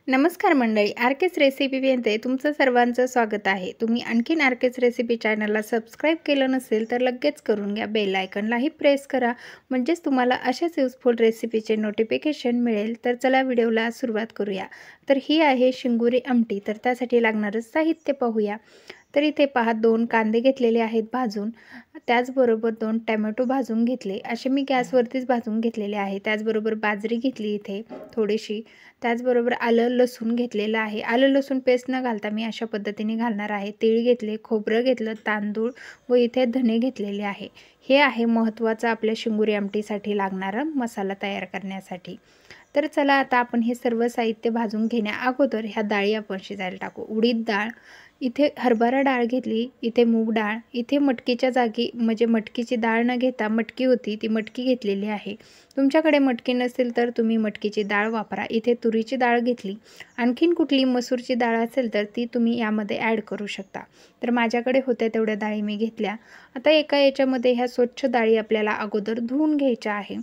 नमस्कार मंडळी, आरकेस रेसिपीमध्ये तुमचं सर्वांचं स्वागत आहे. तुम्ही आणखीन आरकेस रेसिपी चॅनलला सबस्क्राईब केलं नसेल तर लगेच करून घ्या. बेल आयकॉनलाही प्रेस करा, म्हणजेच तुम्हाला अशाच युजफुल रेसिपीचे नोटिफिकेशन मिळेल. तर चला व्हिडिओला सुरुवात करूया. तर ही आहे शिंगुरी आमटी. तर त्यासाठी लागणारं साहित्य पाहूया. तर इथे पहा 2 कांदे घेतलेले आहेत भाजून, त्याचबरोबर 2 टोमॅटो भाजून घेतले. असे मी गॅसवरतीच भाजून घेतलेले आहे. त्याचबरोबर बाजरी घेतली इथे थोडीशी. त्याचबरोबर आलं लसूण घेतलेलं आहे. आलं लसूण पेस्ट न घालता मी अशा पद्धतीने घालणार आहे. तीळ घेतले, खोबरं घेतलं, तांदूळ व इथे धने घेतलेले आहे. हे आहे महत्त्वाचं आपल्या शिंगुरी आमटीसाठी लागणारं मसाला तयार करण्यासाठी. तर चला आता आपण हे सर्व साहित्य भाजून घेण्या अगोदर ह्या डाळी आपण शिजायला टाकू. उडीद डाळ, इथे हरभरा डाळ घेतली, इथे मूग डाळ, इथे मटकीच्या जागी म्हणजे मटकीची डाळ न घेता मटकी होती ती मटकी घेतलेली आहे. तुमच्याकडे मटकी नसेल तर तुम्ही मटकीची डाळ वापरा. इथे तुरीची डाळ घेतली. आणखीन कुठली मसूरची डाळ असेल तर ती तुम्ही यामध्ये ॲड करू शकता. तर माझ्याकडे होत्या तेवढ्या डाळी मी घेतल्या. आता एका याच्यामध्ये ह्या स्वच्छ डाळी आपल्याला अगोदर धुवून घ्यायच्या आहे.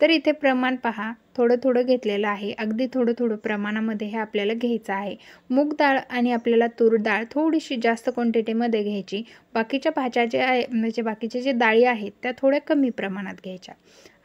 तर इथे प्रमाण पहा, थोडं थोडं घेतलेलं आहे. अगदी थोडं थोडं प्रमाणामध्ये हे आपल्याला घ्यायचं आहे. मूग डाळ आणि आपल्याला तूर डाळ थोडीशी जास्त क्वांटिटीमध्ये घ्यायची. बाकीच्या भाज्या ज्या आहे म्हणजे बाकीच्या जे डाळी आहेत त्या थोड्या कमी प्रमाणात घ्यायच्या.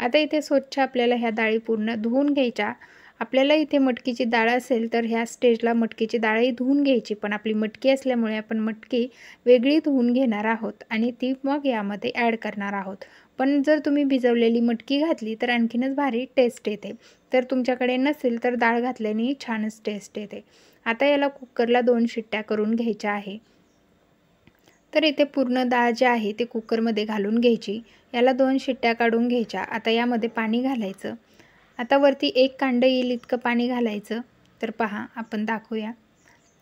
आता इथे स्वच्छ आपल्याला ह्या डाळी पूर्ण धुवून घ्यायच्या. आपल्याला इथे मटकीची डाळ असेल तर ह्या स्टेजला मटकीची डाळही धुवून घ्यायची, पण आपली मटकी असल्यामुळे आपण मटकी वेगळी धुवून घेणार आहोत आणि ती मग यामध्ये ॲड करणार आहोत. पण जर तुम्ही भिजवलेली मटकी घातली तर आणखीनच भारी टेस्ट येते. तर तुमच्याकडे नसेल तर डाळ घातल्याने छानच टेस्ट येते. आता याला कुकरला 2 शिट्ट्या करून घ्यायच्या आहे. तर इथे पूर्ण डाळ जी आहे ती कुकरमध्ये घालून घ्यायची. याला 2 शिट्ट्या काढून घ्यायच्या. आता यामध्ये पाणी घालायचं. आता वरती 1 कांडं येईल इतकं पाणी घालायचं. तर पहा आपण दाखवूया.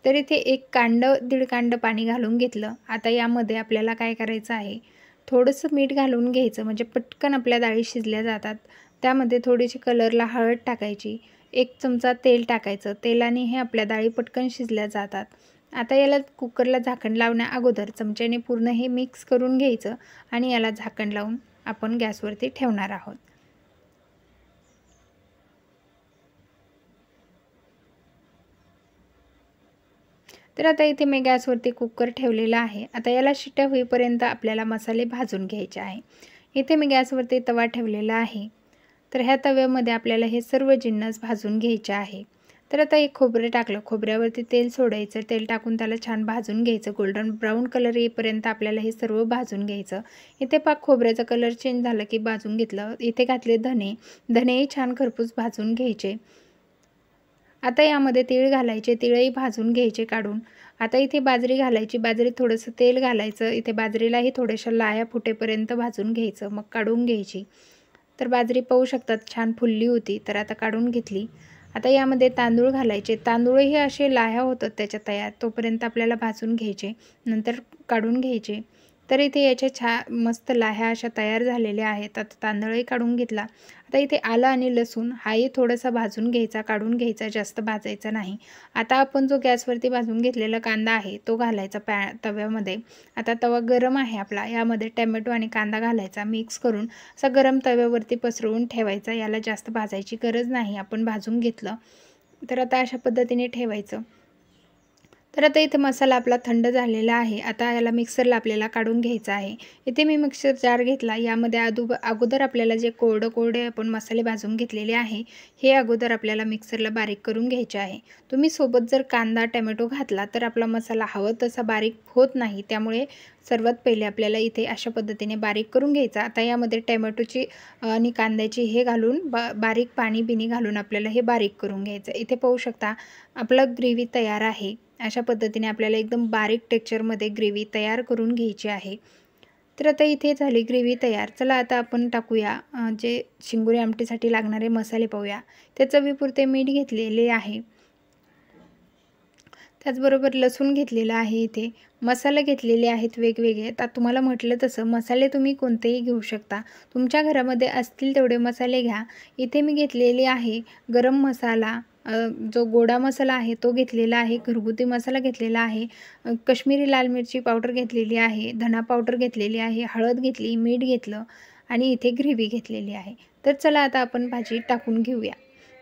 तर इथे 1 कांडं, दीड कांडं पाणी घालून घेतलं. आता यामध्ये आपल्याला काय करायचं आहे, थोडंसं मीठ घालून घ्यायचं म्हणजे पटकन आपल्या डाळी शिजल्या जातात. त्यामध्ये थोडीशी कलरला हळद टाकायची. 1 चमचा तेल टाकायचं. तेलाने हे आपल्या डाळी पटकन शिजल्या जातात. आता याला कुकरला झाकण लावण्या अगोदर चमच्याने पूर्ण हे मिक्स करून घ्यायचं आणि याला झाकण लावून आपण गॅसवरती ठेवणार आहोत. तर आता इथे मी गॅसवरती कुकर ठेवलेला आहे. आता याला शिट्ट्या होईपर्यंत आपल्याला मसाले भाजून घ्यायचे आहे. इथे मी गॅसवरती तवा ठेवलेला आहे. तर ह्या तव्यामध्ये आपल्याला हे सर्व जिन्नस भाजून घ्यायचे आहे. तर आता एक खोबरं टाकलं. खोबऱ्यावरती तेल सोडायचं. तेल टाकून त्याला छान भाजून घ्यायचं. गोल्डन ब्राऊन कलर येईपर्यंत आपल्याला हे सर्व भाजून घ्यायचं. इथे पाक खोबऱ्याचा कलर चेंज झाला की भाजून घेतलं. इथे घातले धने. धनेही छान खरपूस भाजून घ्यायचे. आता यामध्ये तीळ घालायचे. तीळही भाजून घ्यायचे काढून. आता इथे बाजरी घालायची. बाजरीत थोडंसं तेल घालायचं. इथे बाजरीलाही थोड्याशा लाह्या फुटेपर्यंत भाजून घ्यायचं, मग काढून घ्यायची. तर बाजरी पाहू शकतात छान फुलली होती, तर आता काढून घेतली. आता यामध्ये तांदूळ घालायचे. तांदूळही असे लाह्या होतात त्याच्या तयार, तोपर्यंत आपल्याला भाजून घ्यायचे, नंतर काढून घ्यायचे. तर इथे याच्या मस्त लाह्या अशा तयार झालेल्या आहेत. आता तांदूळही काढून घेतला. आता इथे आलं आणि लसूण हाही थोडासा भाजून घ्यायचा, काढून घ्यायचा, जास्त भाजायचा नाही. आता आपण जो गॅसवरती भाजून घेतलेला कांदा आहे तो घालायचा तव्यामध्ये. आता तवा गरम आहे आपला. यामध्ये टोमॅटो आणि कांदा घालायचा, मिक्स करून असा गरम तव्यावरती पसरवून ठेवायचा. याला जास्त भाजायची गरज नाही, आपण भाजून घेतलं. तर आता अशा पद्धतीने ठेवायचं. तर आता इथे मसाला आपला थंड झालेला आहे. आता याला मिक्सरला आपल्याला काढून घ्यायचं आहे. इथे मी मिक्सर जार घेतला. यामध्ये अगोदर आपल्याला जे कोरडे आपण मसाले भाजून घेतलेले आहे, हे अगोदर आपल्याला मिक्सरला बारीक करून घ्यायचे आहे. तुम्ही सोबत जर कांदा, टोमॅटो घातला तर आपला मसाला हवा तसा बारीक होत नाही. त्यामुळे सर्वात पहिले आपल्याला इथे अशा पद्धतीने बारीक करून घ्यायचा. आता यामध्ये टोमॅटोची आणि कांद्याची हे घालून बारीक पाणी घालून आपल्याला हे बारीक करून घ्यायचं. इथे पाहू शकता आपलं ग्रेव्ही तयार आहे. अशा पद्धतीने आपल्याला एकदम बारीक टेक्स्चरमध्ये ग्रेव्ही तयार करून घ्यायची आहे. तर आता इथे झाली ग्रेव्ही तयार. चला आता आपण टाकूया जे शिंगुरी आमटीसाठी लागणारे मसाले पाहूया. त्या चवीपुरते मीठ घेतलेले आहे. त्याचबरोबर लसूण घेतलेला आहे. इथे मसाले घेतलेले आहेत वेगवेगळे. आता तुम्हाला म्हटलं तसं मसाले तुम्ही कोणतेही घेऊ शकता. तुमच्या घरामध्ये असतील तेवढे मसाले घ्या. इथे मी घेतलेले आहे गरम मसाला, जो गोडा मसाला आहे तो घेतलेला आहे, घरगुती मसाला घेतलेला आहे, कश्मीरी लाल मिरची पावडर घेतलेली आहे, धना पावडर घेतलेली आहे, हळद घेतली, मीठ घेतलं आणि इथे ग्रेव्ही घेतलेली आहे. तर चला आता आपण भाजी टाकून घेऊया.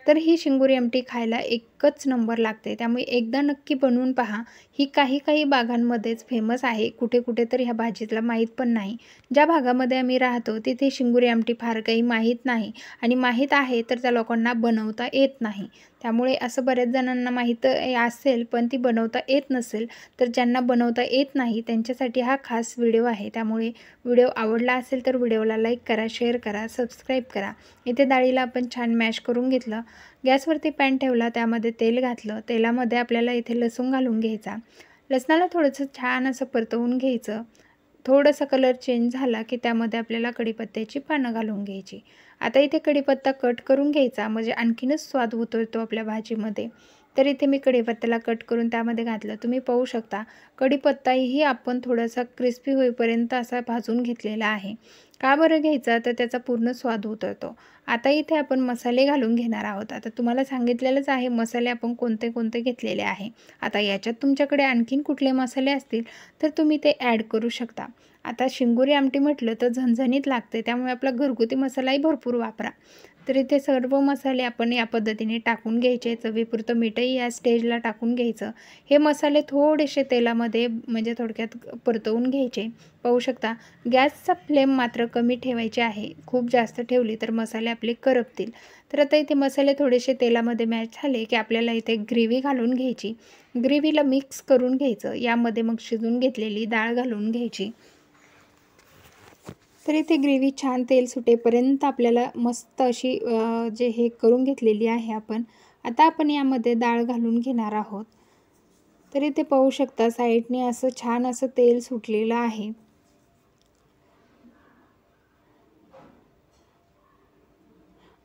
तर ही शिंगोरी आमटी खायला एकच नंबर लागते, त्यामुळे एकदा नक्की बनवून पहा. ही काही भागांमध्येच फेमस आहे, कुठे कुठे तर ह्या भाजीला माहीत पण नाही. ज्या भागामध्ये आम्ही राहतो तिथे शिंगोरी आमटी फार काही माहीत नाही आणि माहीत आहे तर त्या लोकांना बनवता येत नाही. त्यामुळे असं बऱ्याच जणांना माहीत असेल पण ती बनवता येत नसेल, तर ज्यांना बनवता येत नाही त्यांच्यासाठी हा खास व्हिडिओ आहे. त्यामुळे व्हिडिओ आवडला असेल तर व्हिडिओला लाईक करा, शेअर करा, सबस्क्राईब करा. इथे डाळीला आपण छान मॅश करून घेतलं. गॅसवरती पॅन ठेवला, त्यामध्ये तेल घातलं. तेलामध्ये आपल्याला इथे लसूण घालून घ्यायचा. लसणाला थोडंसं छान असं परतवून घ्यायचं. थोडासा कलर चेंज झाला की त्यामध्ये आपल्याला कढीपत्त्याची पानं घालून घ्यायची. आता इथे कढीपत्ता कट करून घ्यायचा, म्हणजे आणखीनच स्वाद होतो आपल्या भाजीमध्ये. तर इथे मी कढीपत्त्याला कट करून त्यामध्ये घातलं. तुम्ही पाहू शकता कढीपत्ताही आपण थोडासा क्रिस्पी होईपर्यंत असा भाजून घेतलेला आहे. का बरं घ्यायचा, तर त्याचा पूर्ण स्वाद उतरतो. आता इथे आपण मसाले घालून घेणार आहोत. आता तुम्हाला सांगितलेलंच आहे मसाले आपण कोणते कोणते घेतलेले आहे. आता याच्यात तुमच्याकडे आणखीन कुठले मसाले असतील तर तुम्ही ते ॲड करू शकता. आता शिंगोरी आमटी म्हटलं तर झणझणीत लागते, त्यामुळे आपला घरगुती मसालाही भरपूर वापरा. तर इथे सर्व मसाले आपण या पद्धतीने टाकून घ्यायचे. चवीपुरतं मीठही या स्टेजला टाकून घ्यायचं. हे मसाले थोडेसे तेलामध्ये म्हणजे थोडक्यात परतवून घ्यायचे. पाहू शकता गॅसचा फ्लेम मात्र कमी ठेवायचे आहे. खूप जास्त ठेवली तर मसाले आपले करपतील. तर आता इथे मसाले थोडेसे तेलामध्ये मॅच झाले की आपल्याला इथे ग्रेव्ही घालून घ्यायची. ग्रेव्हीला मिक्स करून घ्यायचं. यामध्ये मग शिजून घेतलेली डाळ घालून घ्यायची. तर इथे ग्रेव्ही छान तेल सुटेपर्यंत आपल्याला मस्त अशी जे हे करून घेतलेली आहे आपण. आता आपण यामध्ये डाळ घालून घेणार आहोत. तर इथे पाहू शकता साईडने असं छान असं तेल सुटलेलं आहे.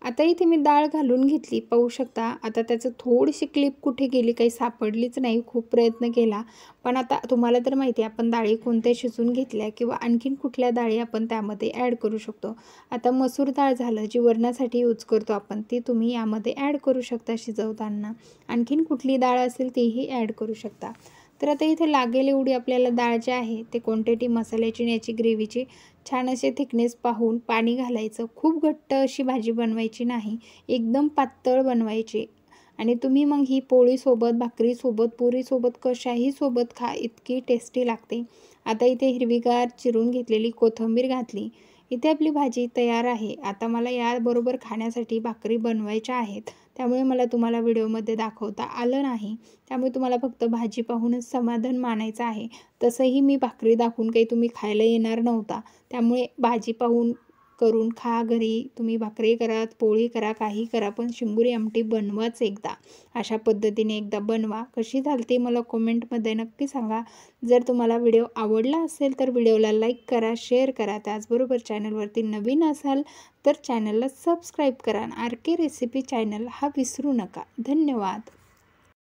आता इथे मी डाळ घालून घेतली, पाहू शकता. आता त्याचं थोडीशी क्लिप कुठे गेली काही सापडलीच नाही. खूप प्रयत्न केला, पण आता तुम्हाला तर माहिती आहे आपण डाळी कोणत्या शिजून घेतल्या किंवा आणखीन कुठल्या डाळी आपण त्यामध्ये ॲड करू शकतो. आता मसूर डाळ झालं, जी वरणासाठी यूज करतो आपण, ती तुम्ही यामध्ये ॲड करू शकता शिजवताना. आणखीन कुठली डाळ असेल तीही ॲड करू शकता. तर आता इथे लागेल एवढी आपल्याला डाळ जी आहे ते क्वांटिटी मसाल्याची आणि याची ग्रेव्हीची छान असे थिकनेस पाहून पाणी घालायचं. खूप घट्ट अशी भाजी बनवायची नाही, एकदम पातळ बनवायची. आणि तुम्ही मग ही पोळीसोबत, भाकरीसोबत, पुरीसोबत कशाही सोबत खा, इतकी टेस्टी लागते. आता इथे हिरवीगार चिरून घेतलेली कोथिंबीर घातली. इथे आपली भाजी तयार आहे. आता मला याबरोबर खाण्यासाठी भाकरी बनवायच्या आहेत, त्यामुळे मला तुम्हाला व्हिडिओमध्ये दाखवता आलं नाही. त्यामुळे तुम्हाला फक्त भाजी पाहूनच समाधान मानायचं आहे. तसंही मी भाकरी दाखवून काही तुम्ही खायला येणार नव्हता. त्यामुळे भाजी पाहून करून खा घरी. तुम्ही भाकरी करा, पोळी करा, काही करा, पण शिंगोरी आमटी बनवाच एकदा. अशा पद्धतीने एकदा बनवा. कशी झाली मला कमेंटमध्ये नक्की सांगा. जर तुम्हाला व्हिडिओ आवडला असेल तर व्हिडिओला लाईक करा, शेअर करा. त्याचबरोबर चॅनलवरती नवीन असाल तर चॅनलला सबस्क्राईब करा. RK रेसिपी चॅनल हा विसरू नका. धन्यवाद.